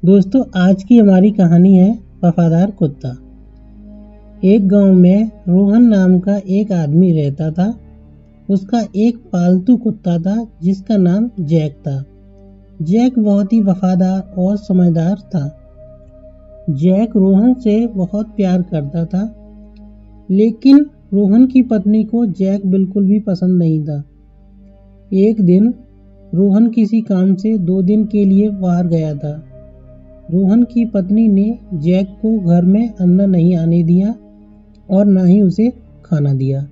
दोस्तों, आज की हमारी कहानी है वफादार कुत्ता। एक गांव में रोहन नाम का एक आदमी रहता था। उसका एक पालतू कुत्ता था जिसका नाम जैक था। जैक बहुत ही वफादार और समझदार था। जैक रोहन से बहुत प्यार करता था, लेकिन रोहन की पत्नी को जैक बिल्कुल भी पसंद नहीं था। एक दिन रोहन किसी काम से 2 दिन के लिए बाहर गया था। रोहन की पत्नी ने जैक को घर में अंदर नहीं आने दिया और ना ही उसे खाना दिया।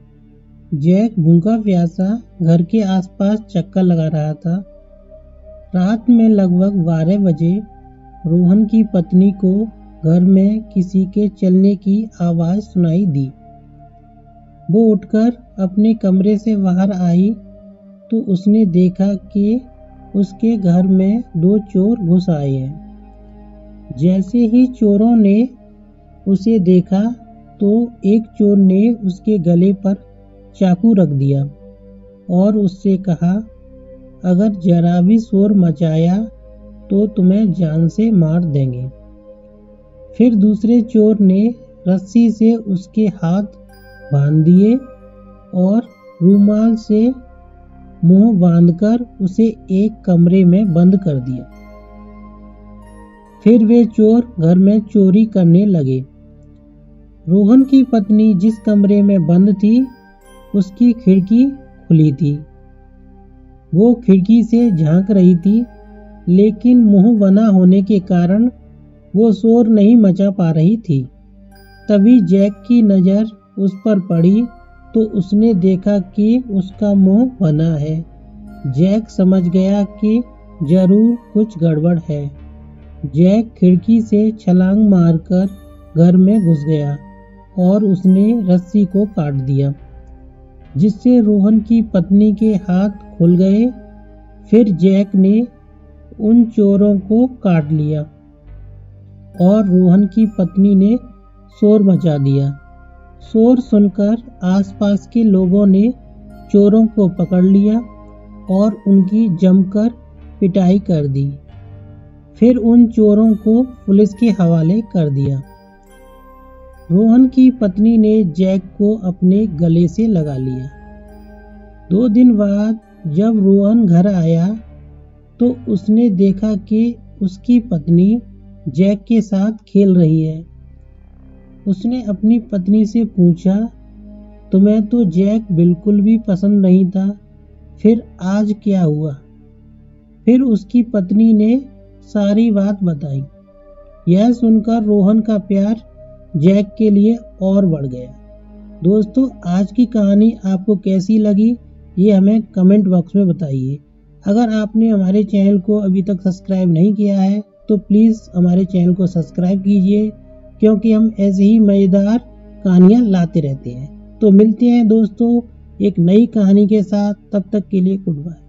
जैक भूखा प्यासा घर के आसपास चक्कर लगा रहा था। रात में लगभग 12 बजे रोहन की पत्नी को घर में किसी के चलने की आवाज़ सुनाई दी। वो उठकर अपने कमरे से बाहर आई तो उसने देखा कि उसके घर में 2 चोर घुस आए हैं। जैसे ही चोरों ने उसे देखा तो एक चोर ने उसके गले पर चाकू रख दिया और उससे कहा, अगर जरा भी शोर मचाया तो तुम्हें जान से मार देंगे। फिर दूसरे चोर ने रस्सी से उसके हाथ बांध दिए और रूमाल से मुंह बांधकर उसे एक कमरे में बंद कर दिया। फिर वे चोर घर में चोरी करने लगे। रोहन की पत्नी जिस कमरे में बंद थी, उसकी खिड़की खुली थी। वो खिड़की से झांक रही थी, लेकिन मुंह बना होने के कारण वो शोर नहीं मचा पा रही थी। तभी जैक की नज़र उस पर पड़ी तो उसने देखा कि उसका मुंह बना है। जैक समझ गया कि जरूर कुछ गड़बड़ है। जैक खिड़की से छलांग मारकर घर में घुस गया और उसने रस्सी को काट दिया, जिससे रोहन की पत्नी के हाथ खुल गए। फिर जैक ने उन चोरों को काट लिया और रोहन की पत्नी ने शोर मचा दिया। शोर सुनकर आसपास के लोगों ने चोरों को पकड़ लिया और उनकी जमकर पिटाई कर दी। फिर उन चोरों को पुलिस के हवाले कर दिया। रोहन की पत्नी ने जैक को अपने गले से लगा लिया। 2 दिन बाद जब रोहन घर आया तो उसने देखा कि उसकी पत्नी जैक के साथ खेल रही है। उसने अपनी पत्नी से पूछा, तुम्हें तो जैक बिल्कुल भी पसंद नहीं था, फिर आज क्या हुआ? फिर उसकी पत्नी ने सारी बात बताई। यह सुनकर रोहन का प्यार जैक के लिए और बढ़ गया। दोस्तों, आज की कहानी आपको कैसी लगी ये हमें कमेंट बॉक्स में बताइए। अगर आपने हमारे चैनल को अभी तक सब्सक्राइब नहीं किया है तो प्लीज़ हमारे चैनल को सब्सक्राइब कीजिए, क्योंकि हम ऐसे ही मज़ेदार कहानियाँ लाते रहते हैं। तो मिलते हैं दोस्तों एक नई कहानी के साथ, तब तक के लिए गुड बाय।